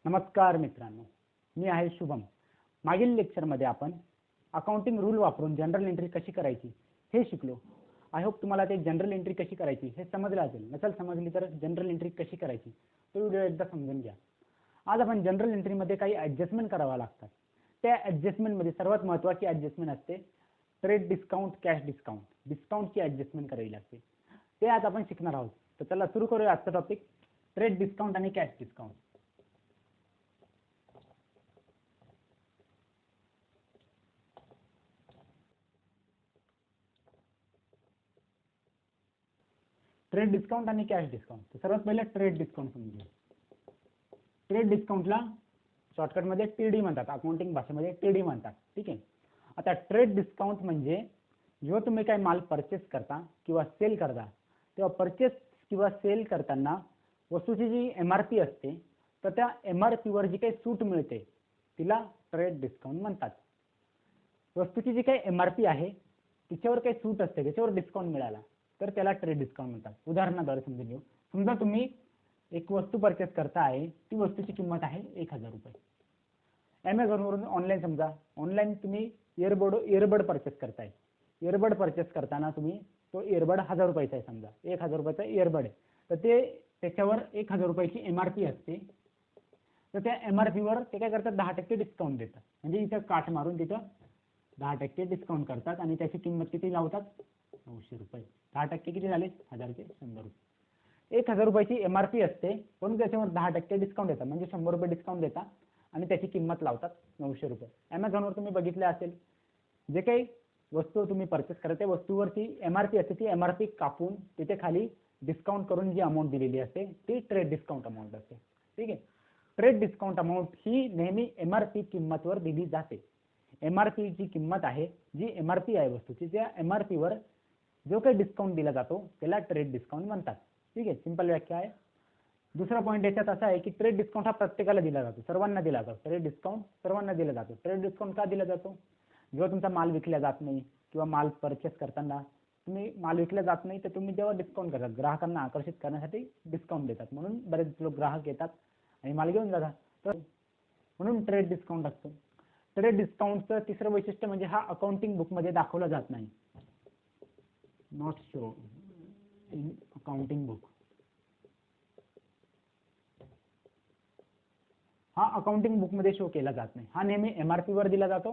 नमस्कार मित्रांनो, मी आहे शुभम। मागील लेक्चरमध्ये आपण अकाउंटिंग रूल वापरून जनरल एंट्री कशी करायची हे शिकलो। आय होप तुम्हाला ते जनरल एंट्री कशी करायची हे समजलं असेल। नसेल समजली तर जनरल एंट्री कशी करायची तो व्हिडिओ एकदा समजून घ्या। आज आपण जनरल एंट्रीमध्ये काही ॲडजस्टमेंट करावा लागतात। त्या ॲडजस्टमेंटमध्ये सर्वात महत्त्वाची ॲडजस्टमेंट असते ट्रेड डिस्काउंट, कॅश डिस्काउंट। डिस्काउंटची ॲडजस्टमेंट करावी लागते, ते आज आपण शिकणार आहोत। तर चला सुरू करूया आजचा टॉपिक, ट्रेड डिस्काउंट आणि कॅश डिस्काउंट। ट्रेड डिस्काउंट आणि कॅश डिस्काउंट। सर्वात पहिले ट्रेड डिस्काउंट समजूया। ट्रेड डिस्काउंटला शॉर्टकटमध्ये टीडी म्हणतात, अकाउंटिंग भाषेमध्ये टीडी म्हणतात, ठीक आहे। आता ट्रेड डिस्काउंट म्हणजे जेव्हा तुम्ही काही माल परचेस करता किंवा सेल करता तेव्हा परचेस किंवा सेल करताना वस्तूची जी एमआरपी असते तर त्या एमआरपीवर जी काही सूट मिळते तिला ट्रेड डिस्काउंट म्हणतात। वस्तूची जी काही एमआरपी आहे तिच्यावर काही सूट असते, त्याच्यावर डिस्काउंट मिळाला तर त्याला ट्रेड डिस्काउंट म्हणतात। उदाहरणाद्वारे समजून घेऊ। समजा तुम्ही एक वस्तू परचेस करता आहे, ती वस्तूची किंमत आहे 1000 रुपये। ॲमेझॉनवरून ऑनलाईन समजा ऑनलाईन तुम्ही इयरबड परचेस करताय। इयरबड परचेस करताना तुम्ही तो इयरबड 1000 रुपयाचा आहे, समजा 1000 रुपयाचा इयरबड आहे, तर ते त्याच्यावर 1000 रुपयाची एमआरपी असते। तर त्या एमआरपीवर ते काय करतात, 10% डिस्काउंट देतात। म्हणजे इथं काठ मारून तिथं 10% डिस्काउंट करतात आणि त्याची किंमत किती लावतात, 900 रुपये। 10% किती झाले, 1000 चे 100 रुपये। 1000 रुपयाची एमआरपी असते पण त्याच्यावर 10% डिस्काउंट देतात, म्हणजे 100 रुपये डिस्काउंट देतात आणि त्याची किंमत लावतात 900 रुपये। ॲमेझॉनवर तुम्ही बघितले असेल, जे काही वस्तू तुम्ही परचेस करता त्या वस्तूवरची एमआरपी असते, ती एमआरपी कापून तिथे खाली डिस्काउंट करून जी अमाऊंट दिलेली असते ती ट्रेड डिस्काउंट अमाऊंट असते, ठीक आहे। ट्रेड डिस्काउंट अमाऊंट ही नेहमी एमआरपी किंमतवर दिली जाते। एमआरपी ची किंमत आहे, जी एमआरपी आहे वस्तूची, त्या एमआरपीवर जो काही डिस्काउंट दिला जातो त्याला ट्रेड डिस्काउंट म्हणतात, ठीक आहे। सिंपल व्याख्या आहे। दुसरा पॉईंट याच्यात असा आहे की ट्रेड डिस्काउंट हा प्रत्येकाला दिला जातो, सर्वांना दिला जातो। ट्रेड डिस्काउंट सर्वांना दिला जातो। ट्रेड डिस्काउंट का दिला जातो, जेव्हा तुमचा माल विकला जात नाही किंवा माल परचेस करताना तुम्ही माल विकला जात नाही तर तुम्ही तेव्हा डिस्काउंट करतात, ग्राहकांना आकर्षित करण्यासाठी डिस्काउंट देतात, म्हणून बरेच लोक ग्राहक येतात आणि माल घेऊन जातात, तर म्हणून ट्रेड डिस्काउंट असतो। ट्रेड डिस्काउंटचं तिसरं वैशिष्ट्य म्हणजे हा अकाउंटिंग बुकमध्ये दाखवला जात नाही, not show in accounting book. हा अकाउंटिंग बुकमध्ये शो केला जात नाही, हा नेहमी एमआरपी वर दिला जातो,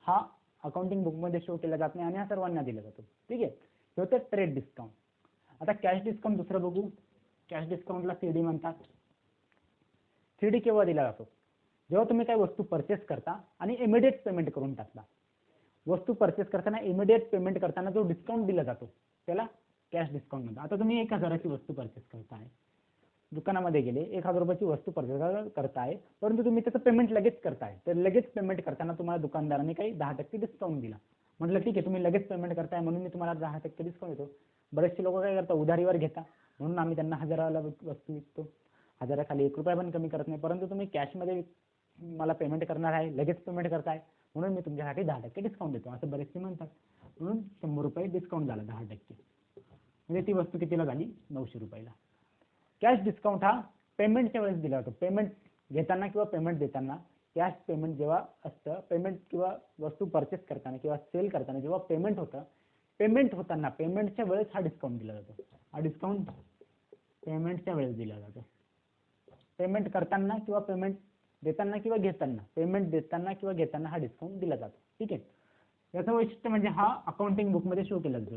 हा अकाउंटिंग बुकमध्ये शो केला जात नाही आणि हा सर्वांना दिला जातो, ठीक आहे। हे होतं ट्रेड डिस्काउंट। आता कॅश डिस्काउंट दुसरं बघू। कॅश डिस्काउंटला सीडी म्हणतात। सीडी केव्हा दिला जातो, जेव्हा तुम्ही काही वस्तू परचेस करता आणि इमिडिएट पेमेंट करून टाकता। वस्तू परचेस करताना इमिडिएट पेमेंट करताना जो डिस्काउंट दिला जातो त्याला कॅश डिस्काउंट म्हणतात। आता तुम्ही 1000 ची वस्तू परचेस करताय, दुकानामध्ये गेले 1000 रुपयाची वस्तू परचेस करताय, परंतु तुम्ही त्याचं पेमेंट लगेच करताय, तर लगेच पेमेंट करताना तुम्हाला दुकानदाराने काही 10% डिस्काउंट दिला। म्हटलं ठीक आहे, तुम्ही लगेच पेमेंट करताय म्हणून मी तुम्हाला 10% डिस्काउंट देतो। बरेचसे लोक काय करतात, उधारीवर घेता, म्हणून आम्ही त्यांना 1000ला वस्तू विकतो, 1000 खाली 1 रुपया पण कमी करत नाही। परंतु तुम्ही कॅशमध्ये मला पेमेंट करणार आहे, लगेच पेमेंट करताय, म्हणून मी तुमच्यासाठी 10% डिस्काउंट देतो, असं बरेचसे म्हणतात। म्हणून 100 रुपये डिस्काउंट झाला 10%, म्हणजे ती वस्तू कितीला झाली, 900 रुपयाला। कॅश डिस्काउंट हा पेमेंटच्या वेळेस दिला जातो। पेमेंट घेताना किंवा पेमेंट देताना कॅश पेमेंट जेव्हा असतं, पेमेंट किंवा वस्तू परचेस करताना किंवा सेल करताना जेव्हा पेमेंट होतं, पेमेंट होताना पेमेंटच्या वेळेस हा डिस्काउंट दिला जातो। हा डिस्काउंट पेमेंटच्या वेळेस दिला जातो। पेमेंट करताना किंवा पेमेंट देताना किंवा घेताना, पेमेंट देताना किंवा घेताना हा डिस्काउंट दिला जातो, ठीक आहे। याचं वैशिष्ट्य म्हणजे हा अकाउंटिंग बुकमध्ये शो केला जातो,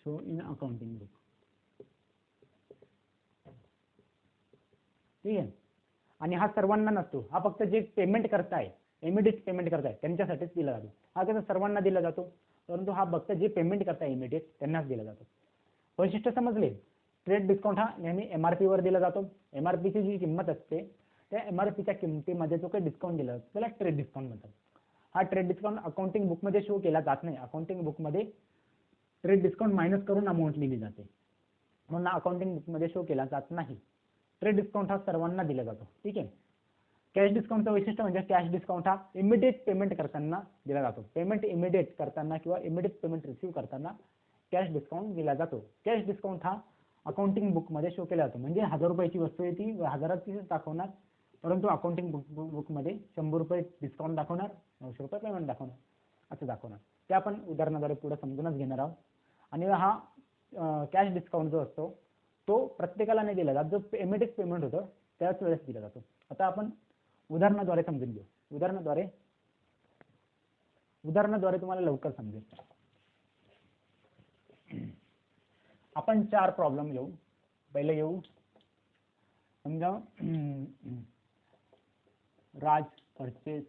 शो इन अकाउंटिंग बुक, ठीक आहे। आणि हा सर्वांना नसतो, हा फक्त जे पेमेंट करताय, इमिडिएट पेमेंट करताय त्यांच्यासाठीच दिला जातो। हा कसं सर्वांना दिला जातो, परंतु हा फक्त जे पेमेंट करताय इमिडिएट त्यांनाच दिला जातो। वैशिष्ट्य समजले। ट्रेड डिस्काउंट हा नेहमी एमआरपी वर दिला जातो। एमआरपीची जी किंमत असते त्या एमआरपीच्या किमतीमध्ये जो काही डिस्काउंट दिला जातो त्याला ट्रेड डिस्काउंट म्हणतात। हा ट्रेड डिस्काउंट अकाउंटिंग बुकमध्ये शो केला जात नाही। अकाउंटिंग बुकमध्ये ट्रेड डिस्काउंट मायनस करून अमाऊंट लिहिली जाते, म्हणून अकाउंटिंग बुकमध्ये शो केला जात नाही। ट्रेड डिस्काउंट हा सर्वांना दिला जातो, ठीक आहे। कॅश डिस्काउंटचं वैशिष्ट्य म्हणजे कॅश डिस्काउंट हा इमिडिएट पेमेंट करताना दिला जातो। पेमेंट इमिडिएट करताना किंवा इमिडिएट पेमेंट रिसीव्ह करताना कॅश डिस्काउंट दिला जातो। कॅश डिस्काउंट हा अकाउंटिंग बुकमध्ये शो केला जातो, म्हणजे 1000 रुपयाची वस्तू आहे ती 1000ची दाखवणार, परंतु अकाउंटिंग बुकमध्ये 100 रुपये डिस्काउंट दाखवणार, 900 रुपये पेमेंट दाखवणार, असं दाखवणार. ते आपण उदाहरणाद्वारे पुढे समजूनच घेणार आहोत. आणि हा कॅश डिस्काउंट जो असतो तो प्रत्येकाला नाही दिला जात, जो इमिडिएट पेमेंट होतं त्याच वेळेस दिला जातो. आता आपण उदाहरणाद्वारे समजून घेऊ. उदाहरणाद्वारे तुम्हाला लवकर समजेल. आपण 4 प्रॉब्लेम घेऊ. पहिले घेऊ समजा Raj purchase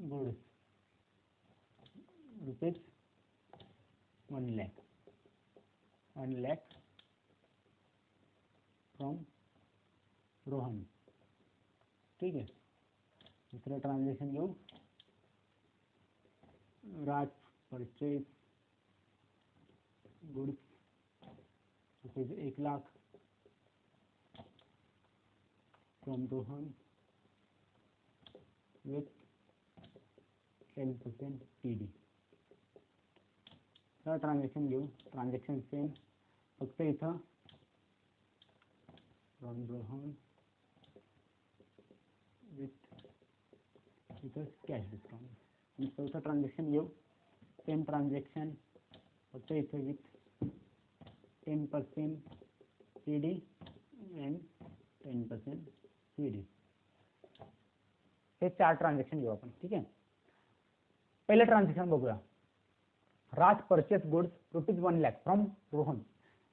goods rupees 1 lakh from Rohan. ठीक आहे. दुसरं ट्रान्झॅक्शन घेऊ. Raj purchase goods rupees 1 lakh from Rohan with 10% TD. तर ट्रान्झॅक्शन घेऊ. ट्रान्झॅक्शन सेम, फक्त इथं फ्रॉम रोहन विथ इथं कॅश डिस्काउंट. आणि चौथं ट्रान्झॅक्शन घेऊ. सेम ट्रान्झॅक्शन, फक्त इथं विथ 10% TD अँड 10% CD. हे 4 ट्रान्झॅक्शन घेऊ आपण. ठीक आहे. पहिले ट्रान्झॅक्शन बघूया. Raj purchase goods rupees 1 lakh from Rohan.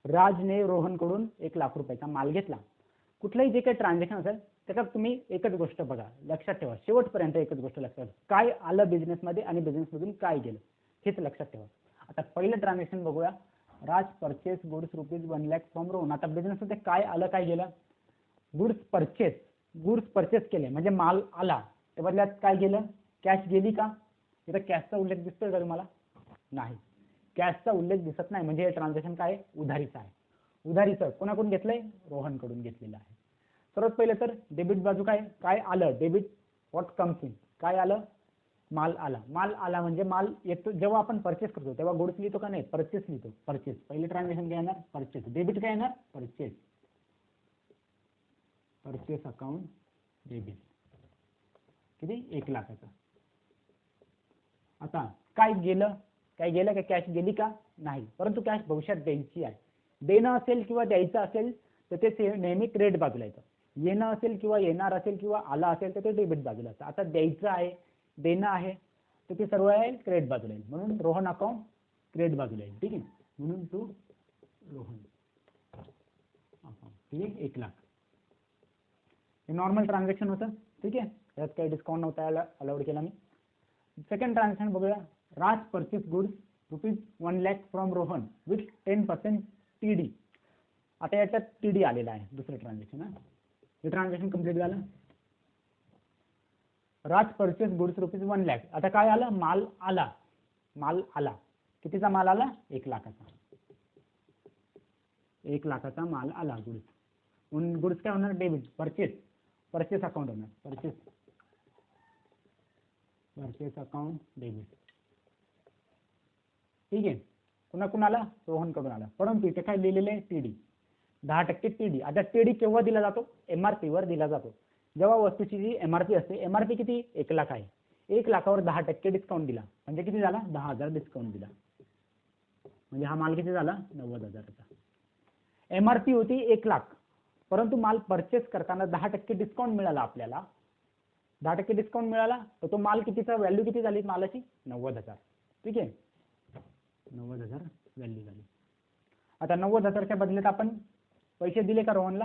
राजने रोहनकडून 1 लाख रुपयाचा माल घेतला. कुठलंही जे काही ट्रान्झॅक्शन असेल त्याच्यात तुम्ही एकच गोष्ट बघा, लक्षात ठेवा, शेवटपर्यंत एकच गोष्ट लक्षात ठेवा, काय आलं बिझनेसमध्ये आणि बिझनेसमधून काय गेलं हेच लक्षात ठेवा. आता पहिलं ट्रान्झॅक्शन बघूया. Raj purchase goods rupees 1 lakh from Rohan. आता बिझनेसमध्ये काय आलं काय गेलं? गुड्स परचेस केले म्हणजे माल आला, त्या बदल्यात काय गेलं? कॅश गेली का? इथं कॅशचा उल्लेख दिसतोय का तुम्हाला? नाही, कॅशचा उल्लेख दिसत नाही. म्हणजे हे ट्रान्झॅक्शन काय? उधारीचं आहे. उधारीचं कोणाकडून घेतलंय? रोहनकडून घेतलेलं आहे. सर्वात पहिले तर डेबिट बाजू काय आलं? Debit what comes in. काय आलं? माल आला. माल आला म्हणजे माल येतो. जेव्हा आपण परचेस करतो तेव्हा गुड्स लिहितो का नाही? परचेस लिहितो. परचेस पहिले ट्रान्झॅक्शन काय येणार? परचेस. डेबिट काय येणार? Purchase account debit. किती? 1 लाखाचा. आता काय गेलं का? कॅश गेली का? नाही, परंतु कॅश भविष्यात द्यायची आहे. देणं असेल किंवा द्यायचं असेल तर ते नेहमी क्रेडिट बाजूला येतं. येणं असेल किंवा येणार असेल किंवा आला असेल तर ते डेबिट बाजूला असतं. आता द्यायचं आहे, देणं आहे, तर ते सर्व आहे क्रेडिट बाजूला येईल. म्हणून रोहन अकाउंट क्रेडिट बाजूला येईल. ठीक आहे. म्हणून टू रोहन अकाउंट. ठीक आहे. 1 लाख हे नॉर्मल ट्रान्झॅक्शन होतं. ठीक आहे. त्यात काही डिस्काउंट नव्हता अलाउड केला मी. सेकंड ट्रान्झॅक्शन बघूया. Raj purchase goods rupees 1 lakh from Rohan with 10% TD. आता याच्यात TD आलेला आहे. दुसरं ट्रान्झॅक्शन. हे ट्रान्झॅक्शन कम्प्लीट झालं. राज परचेस गुड्स रुपीज 1 lakh. आता काय आलं? माल आला. कितीचा माल आला? 1 लाखाचा. 1 लाखाचा माल आला गुड्स. म्हणून गुड्स काय होणार? डेबिट. परचेस अकाउंट होणार. Purchase account debit. ठीक आहे. कुणाला? रोहनकडून आला. परंतु इथे काय लिहिलेलं आहे? TD 10% TD. आता TD केव्हा दिला जातो? MRP वर दिला जातो. जेव्हा वस्तूची जी MRP असते, MRP किती? 1 लाख आहे. 1 लाखावर 10% डिस्काउंट दिला म्हणजे किती झाला? 10,000 डिस्काउंट दिला. म्हणजे हा माल किती झाला? 90,000चा. MRP होती 1 लाख, परंतु माल परचेस करताना 10% डिस्काउंट मिळाला आपल्याला. 10% डिस्काउंट मिळाला तर तो माल कितीचा? व्हॅल्यू किती झाली मालाची? 90,000. ठीक आहे. 90,000 व्हॅल्यू झाली. आता 90,000च्या बदल्यात आपण पैसे दिले का रोहनला?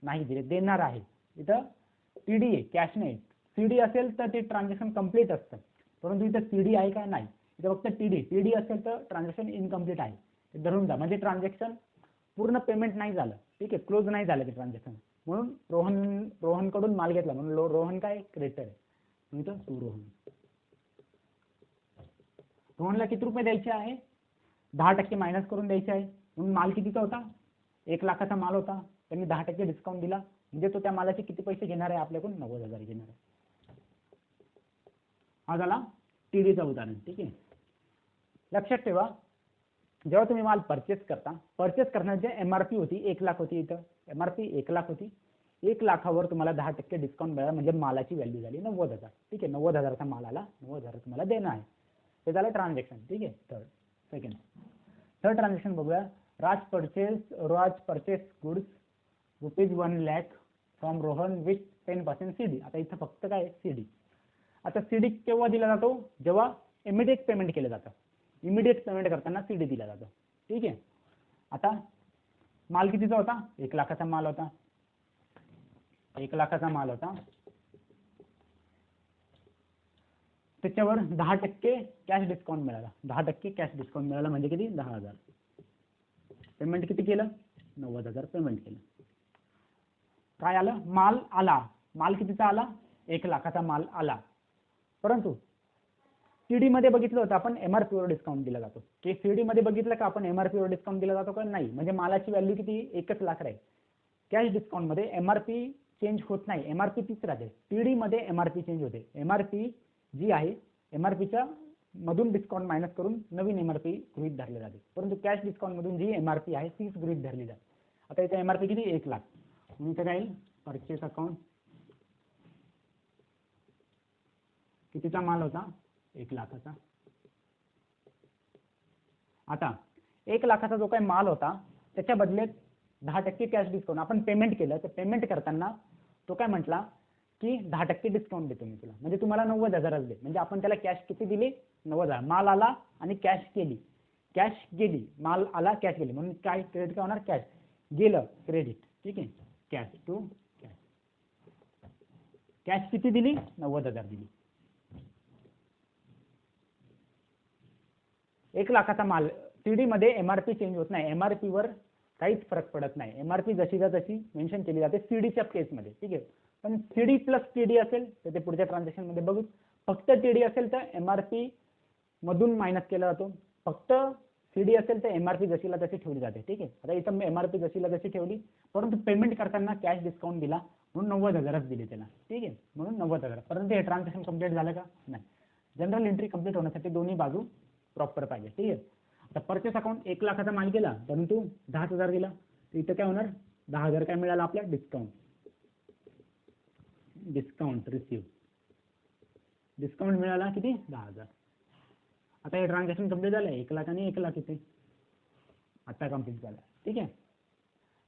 नाही दिले. देणार आहे. इथं TD आहे, कॅश नाही. CD असेल तर ते ट्रान्झॅक्शन कम्प्लीट असतं, परंतु इथं CD आहे का? नाही. इथं फक्त TD असेल तर ट्रान्झॅक्शन इनकम्प्लीट आहे. ते धरून जा. म्हणजे ट्रान्झॅक्शन पूर्ण पेमेंट नाही झालं. ठीक आहे. क्लोज नाही झालं ते ट्रान्झॅक्शन. म्हणून रोहनकडून माल घेतला म्हणून रोहन काय? क्रेडिटर आहे. इथं टू रोहन. रोहनला किती रुपये द्यायचे आहे? 10% मायनस करून द्यायचे आहे. म्हणून माल कितीचा होता? 1 लाखाचा माल होता. त्यांनी 10% डिस्काउंट दिला म्हणजे तो त्या मालाचे किती पैसे घेणार आहे? आपल्याकडून 90,000 घेणार आहे. हा झाला TDचा उदाहरण. ठीक आहे. लक्षात ठेवा, जेव्हा तुम्ही माल परचेस करता, परचेस करण्याची MRP होती 1 लाख होती. इथं MRP 1 लाख होती. 1 लाखावर तुम्हाला 10% डिस्काउंट मिळाला म्हणजे मालाची व्हॅल्यू झाली 90,000. ठीक आहे, 90,000चा माल आला, 90,000 तुम्हाला देणं आहे. हे झालं ट्रान्झॅक्शन. ठीक आहे. थर्ड ट्रान्झॅक्शन बघूया. Raj purchase goods ₹1 lakh from Rohan with 10% CD. आता इथं फक्त काय CD. आता CD केव्हा दिला जातो? जेव्हा इमिडिएट पेमेंट केलं जातं. इमिडिएट पेमेंट करताना CD दिला जातो. ठीक आहे. आता माल कितीचा होता? 1 लाखाचा माल होता. 1 लाखाचा माल होता. त्याच्यावर 10% कॅश डिस्काउंट मिळाला. 10% कॅश डिस्काउंट मिळाला म्हणजे किती? 10,000. पेमेंट किती केलं? 90,000 पेमेंट केलं. काय आलं? माल आला. माल कितीचा आला? 1 लाखाचा माल आला. परंतु सीडी मध्ये बघितलं होतं आपण MRP वर डिस्काउंट दिला जातो. की सीडी मध्ये बघितलं का आपण MRP वर डिस्काउंट दिला जातो का? नाही. म्हणजे मालाची व्हॅल्यू किती? 1 लाख राहील. कॅश डिस्काउंट मध्ये MRP चेंज होत नाही. MRP तीच राहते. सीडी मध्ये MRP चेंज होते. MRP जी आहे MRPच्या मधून डिस्काउंट मायनस करून नवीन MRP गृहीत धरले जाते. परंतु कॅश डिस्काउंट मधून जी MRP आहे तीच गृहीत धरली जाते. आता इथे MRP किती? 1 लाख. म्हणून इथे राहील परचेस अकाउंट. कितीचा माल होता? 1 लाखाचा. आता 1 लाखाचा जो काही माल होता त्याच्या बदल्यात 10% कॅश डिस्काउंट आपण पेमेंट केलं. तर पेमेंट करताना तो काय म्हटला की 10% डिस्काउंट देतो मी तुला. म्हणजे तुम्हाला 90,000 दे. म्हणजे आपण त्याला कॅश किती दिली? 90,000. माल आला आणि कॅश गेली. कॅश गेली, माल आला, कॅश गेली. म्हणून काय क्रेडिट काय होणार? कॅश गेलं, क्रेडिट. ठीक आहे. Cash to cash. कॅश किती दिली? 90,000 दिली. 1 लाखाचा माल. सीडी मध्ये MRP चेंज होत नाही. MRP वर काहीच फरक पडत नाही. MRP जशीच्या तशी मेन्शन केली जाते सीडीच्या केसमध्ये. ठीक आहे. पण सीडी प्लस TD असेल तर ते पुढच्या ट्रान्झॅक्शन मध्ये बघू. फक्त TD असेल तर MRP मधून मायनस केला जातो. फक्त CD असेल तर MRP जशीला तशी ठेवली जाते. ठीक आहे. आता इथं MRP जशीला तशी ठेवली, परंतु पेमेंट करताना कॅश डिस्काउंट दिला म्हणून 90,000 दिले त्याला. ठीक आहे. म्हणून 90,000. परंतु हे ट्रान्झॅक्शन कंप्लीट झालं का? नाही. जनरल एंट्री कंप्लीट होण्यासाठी दोन्ही बाजू प्रॉपर पाहिजे. ठीक आहे. आता परचेस अकाउंट 1 लाखाचा माल केला परंतु 10,000 दिला. तर इथं काय होणार? 10,000 काय मिळाला आपल्याला? Discount receive. डिस्काउंट मिळाला किती? 10,000. आता हे ट्रान्झॅक्शन कंप्लीट झालं. 1 लाख आणि 1 लाख इथे आता कंप्लीट झालं. ठीक आहे.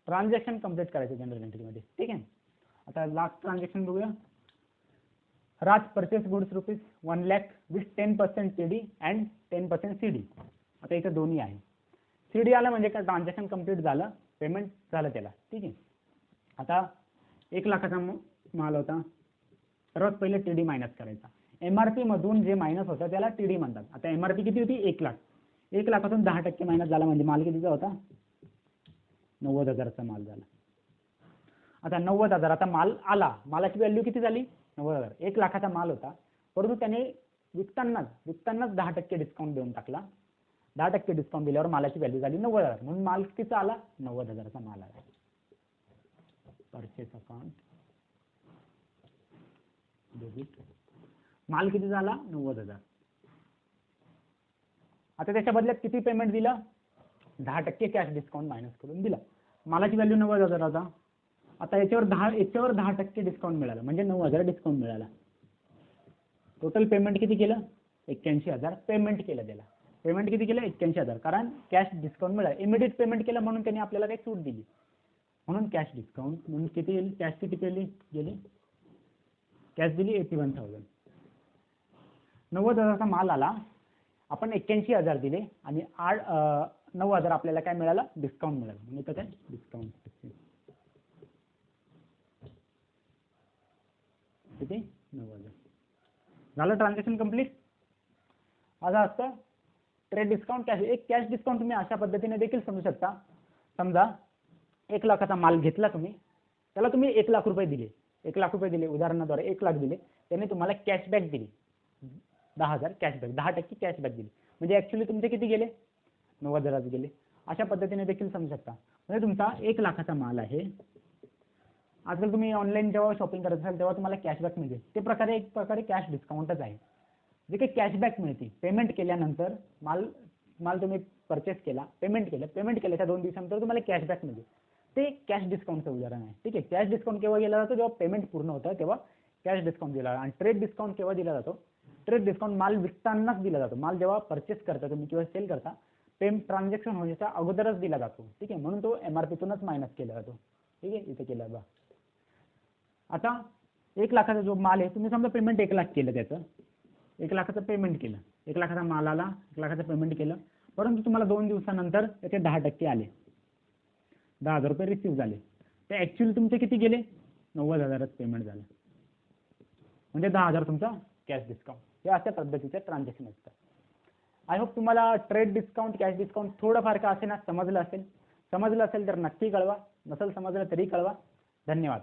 ट्रान्झॅक्शन कंप्लीट करायचं जनरल एंट्रीमध्ये. ठीक आहे. आता लास्ट ट्रान्झॅक्शन बघूया. Raj purchase goods ₹1 lakh with 10% TD and 10% CD. आता इथं दोन्ही आहे. CD आलं म्हणजे काय? ट्रान्झॅक्शन कंप्लीट झालं, पेमेंट झालं त्याला. ठीक आहे. आता 1 लाखाचा माल होता. सर्वात पहिले TD मायनस करायचा. MRP मधून जे मायनस होतं त्याला TD म्हणतात. आता MRP किती होती? 1 लाख. 1 लाखातून 10% मायनस झाला म्हणजे माल कितीचा होता? 90,000चा माल झाला. आता 90,000 आता माल आला. मालाची व्हॅल्यू किती झाली? 90,000. 1 लाखाचा माल होता परंतु त्याने विकतानाच 10% डिस्काउंट देऊन टाकला. 10% डिस्काउंट दिल्यावर मालाची व्हॅल्यू झाली 90,000. म्हणून माल कितीचा आला? 90,000चा माल आला. Purchase account debit. माल किती झाला? 90,000. आता त्याच्या बदल्यात किती पेमेंट दिलं? 10% कॅश डिस्काउंट मायनस करून दिला. मालाची व्हॅल्यू 90,000 होता. आता याच्यावर 10% डिस्काउंट मिळाला म्हणजे 9,000 डिस्काउंट मिळाला. टोटल पेमेंट किती केलं? 81,000 पेमेंट केलं त्याला. पेमेंट किती केलं? 81,000. कारण कॅश डिस्काउंट मिळाला. इमिडिएट पेमेंट केलं म्हणून त्यांनी आपल्याला काही सूट दिली. म्हणून कॅश डिस्काउंट. म्हणून किती येईल? कॅश किती गेली? कॅश दिली 81,000. 90,000चा माल आला. आपण 81,000 दिले आणि 9,000 आपल्याला काय मिळालं? डिस्काउंट मिळालं. म्हणजे इथं काय? डिस्काउंट. किती? 90,000. झालं ट्रान्झॅक्शन कंप्लीट. असं असतं ट्रेड डिस्काउंट. कॅश. एक कॅश डिस्काउंट तुम्ही अशा पद्धतीने देखील समजू शकता. समजा 1 लाखाचा माल घेतला तुम्ही, त्याला तुम्ही 1 लाख रुपये दिले. 1 लाख रुपये दिले, उदाहरणाद्वारे 1 लाख दिले. त्याने तुम्हाला कॅशबॅक दिली 10,000 कॅशबॅक. 10% कॅशबॅक दिली. म्हणजे ऍक्च्युली तुमचे किती गेले? 90,000 गेले. अशा पद्धतीने देखील समजू शकता. म्हणजे तुमचा 1 लाखाचा माल आहे. आजकाल तुम्ही ऑनलाईन जेव्हा शॉपिंग करत असाल तेव्हा तुम्हाला कॅशबॅक मिळेल. ते प्रकारे एक प्रकारे कॅश डिस्काउंटच आहे. जे काही कॅशबॅक मिळते पेमेंट केल्यानंतर माल तुम्ही परचेस केला, पेमेंट केलं, पेमेंट केल्याच्या 2 दिवसानंतर तुम्हाला कॅशबॅक मिळेल. ते कॅश डिस्काउंटचं उदाहरण आहे. ठीक आहे, कॅश डिस्काउंट केव्हा दिला जातो, जेव्हा पेमेंट पूर्ण होतं तेव्हा कॅश डिस्काउंट दिला जातो. आणि ट्रेड डिस्काउंट केव्हा दिला जातो, ट्रेड डिस्काउंट माल विकतानाच दिला जातो. माल जेव्हा परचेस करता तुम्ही किंवा सेल करता, ट्रान्झॅक्शन होण्याच्या अगोदरच दिला जातो. ठीक आहे, म्हणून तो MRP तूनच मायनस केला जातो. ठीक आहे, इथे केला बघा. आता 1 लाखाचा जो माल आहे, तुम्ही समजा पेमेंट 1 लाख केलं, त्याचं 1 लाखाचं पेमेंट केलं, 1 लाखाचा माल आला, 1 लाखाचं पेमेंट केलं, परंतु तुम्हाला 2 दिवसानंतर त्याचे 10% आले, 10,000 रुपये रिसीव्ह झाले. ते ॲक्च्युअली तुमचे किती गेले, 90,000च पेमेंट झालं, म्हणजे 10,000 तुमचा कॅश डिस्काउंट. हे अशा पद्धतीचे ट्रान्झॅक्शन असतात. आय होप तुम्हाला ट्रेड डिस्काउंट, कॅश डिस्काउंट थोडंफार का असे ना समजलं असेल. समजलं असेल तर नक्की कळवा, नसेल समजलं तरी कळवा. धन्यवाद.